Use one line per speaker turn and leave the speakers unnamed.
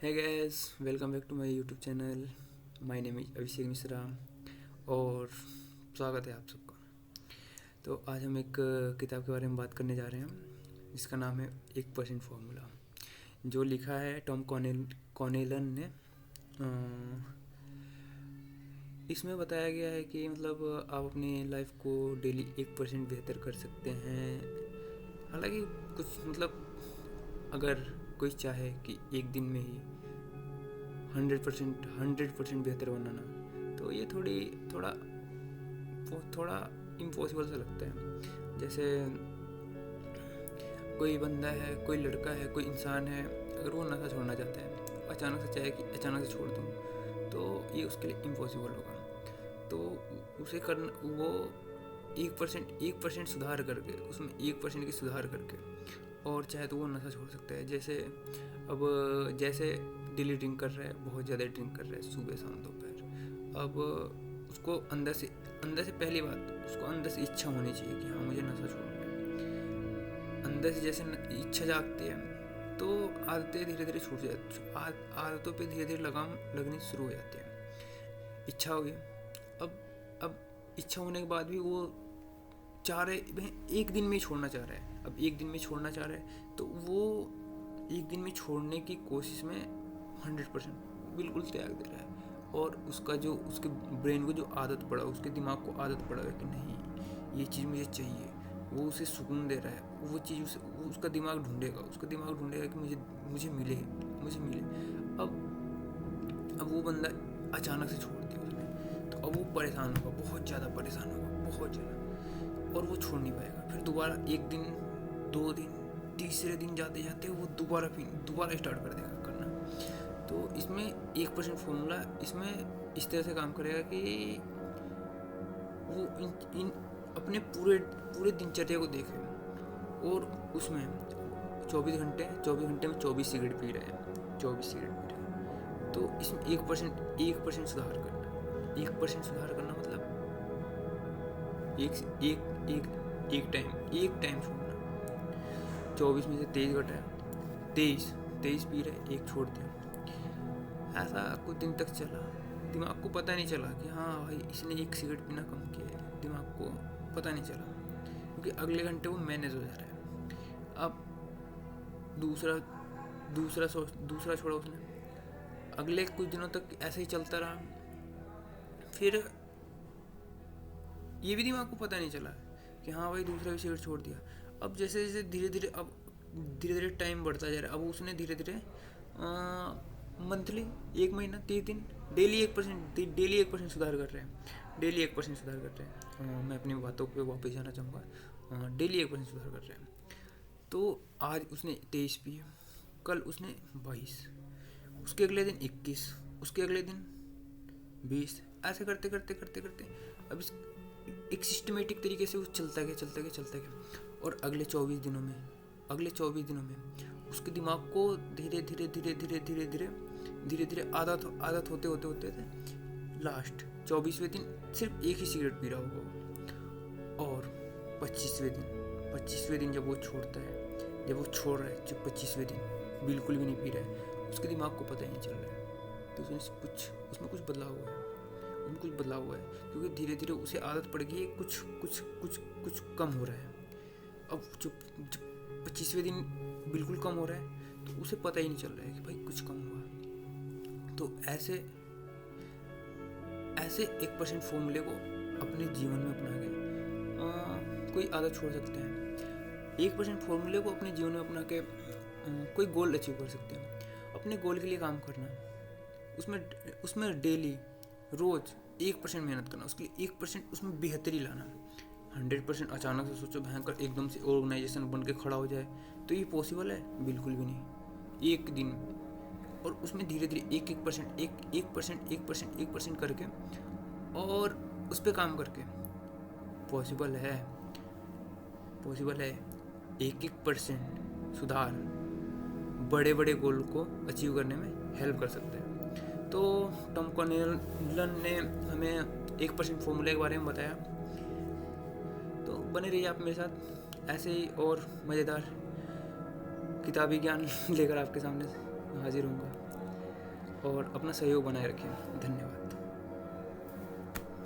है guys, welcome back to my YouTube channel. My name is Abhishek Mishra और स्वागत है आप सबका। तो आज हम एक किताब के बारे में बात करने जा रहे हैं जिसका नाम है 1% फार्मूला, जो लिखा है टॉम कॉनेलन ने। इसमें बताया गया है कि मतलब आप अपनी लाइफ को डेली 1% बेहतर कर सकते हैं। हालांकि कुछ मतलब अगर कोई चाहे कि एक दिन में ही 100% बेहतर बनाना, तो ये थोड़ा इम्पॉसिबल सा लगता है। जैसे कोई बंदा है, कोई लड़का है, कोई इंसान है, अगर वो नशा छोड़ना चाहता है, अचानक से चाहे कि अचानक से छोड़ दूँ, तो ये उसके लिए इम्पॉसिबल होगा। तो उसे करना, वो 1% सुधार करके, उसमें 1% की सुधार करके और चाहे तो वो नशा छोड़ सकता है। जैसे डेली ड्रिंक कर रहा है, बहुत ज़्यादा ड्रिंक कर रहा है, सुबह शाम दोपहर। अब उसको अंदर से पहली बात, उसको अंदर से इच्छा होनी चाहिए कि हाँ मुझे नशा छोड़ना है। अंदर से जैसे इच्छा जागती है तो आदतें धीरे धीरे छूट जाती, आदतों पे धीरे धीरे लगाम लगनी शुरू हो जाती है। इच्छा हो गई। अब इच्छा होने के बाद भी वो चाह रहे, एक दिन में ही छोड़ना चाह रहा है। अब एक दिन में छोड़ना चाह रहा है तो वो एक दिन में छोड़ने की कोशिश में 100% बिल्कुल त्याग दे रहा है। और उसके ब्रेन को जो आदत पड़ा, उसके दिमाग को आदत पड़ा है कि नहीं ये चीज़ मुझे चाहिए, वो उसे सुकून दे रहा है। वो चीज़ उसका दिमाग ढूंढेगा कि मुझे मिले। अब वो बंदा अचानक से छोड़ दिया उसने, तो अब वो परेशान होगा, बहुत ज़्यादा परेशान होगा, बहुत ज़्यादा, और वो छोड़ नहीं पाएगा। फिर दोबारा एक दिन, 2 दिन, तीसरे दिन जाते जाते वो दोबारा स्टार्ट कर देगा करना। तो इसमें 1% फॉर्मूला इसमें इस तरह से काम करेगा कि वो इन अपने पूरे दिनचर्या को देखे और उसमें 24 घंटे में 24 सिगरेट पी रहे हैं, 24 सिगरेट पी रहे हैं। तो इसमें 1% सुधार करना। 1% सुधार करना मतलब एक टाइम छोड़ना। 24 में से 23 घटाया, 23 पी रहे, एक छोड़ दिया। ऐसा कुछ दिन तक चला, दिमाग को पता नहीं चला कि हाँ भाई इसने एक सिगरेट पीना कम किया है। दिमाग को पता नहीं चला क्योंकि अगले घंटे वो मैनेज हो जा रहा है। अब दूसरा छोड़ा उसने। अगले कुछ दिनों तक ऐसे ही चलता रहा। फिर ये भी दिमाग को पता नहीं चला कि हाँ भाई दूसरा भी सिगरेट छोड़ दिया। अब जैसे जैसे धीरे धीरे टाइम बढ़ता जा रहा है। अब उसने धीरे धीरे मंथली, 1 महीना, 30 दिन, डेली 1% सुधार कर रहे हैं। मैं अपनी बातों पे वापस जाना चाहूँगा। डेली 1% सुधार कर रहे हैं। तो आज उसने 23 पिए, कल उसने 22, उसके अगले दिन 21, उसके अगले दिन 20, ऐसे करते अब एक सिस्टमेटिक तरीके से वो चलता गया। और अगले 24 दिनों में उसके दिमाग को धीरे धीरे आदत होते लास्ट 24वें दिन सिर्फ एक ही सिगरेट पी रहा होगा। और 25वें दिन जब वो छोड़ता है, जब वो छोड़ रहा है, जब 25वें दिन बिल्कुल भी नहीं पी रहा है, उसके दिमाग को पता ही नहीं चल रहा है। तो उसमें कुछ बदलाव हुआ है क्योंकि धीरे धीरे उसे आदत पड़ गई है, कुछ कम हो रहा है। अब जब 25वें दिन बिल्कुल कम हो रहा है तो उसे पता ही नहीं चल रहा है कि भाई कुछ कम हुआ। तो ऐसे 1% फॉर्मूले को अपने जीवन में अपना के कोई आदत छोड़ सकते हैं। 1% फॉर्मूले को अपने जीवन में अपना के कोई गोल अचीव कर सकते हैं। अपने गोल के लिए काम करना, उसमें डेली रोज 1% मेहनत करना, उसके लिए 1% उसमें बेहतरी लाना। 100% अचानक से सोचो भयंकर एकदम से ऑर्गेनाइजेशन बन के खड़ा हो जाए तो ये पॉसिबल है? बिल्कुल भी नहीं। एक दिन, और उसमें धीरे धीरे 1% करके और उस पर काम करके पॉसिबल है। 1% सुधार बड़े बड़े गोल को अचीव करने में हेल्प कर सकता है। तो टॉम कॉनेलन ने हमें 1% फॉर्मूले के बारे में बताया। तो बने रहिए आप मेरे साथ, ऐसे ही और मज़ेदार किताबी ज्ञान लेकर आपके सामने हाजिर होऊंगा। और अपना सहयोग बनाए रखें। धन्यवाद।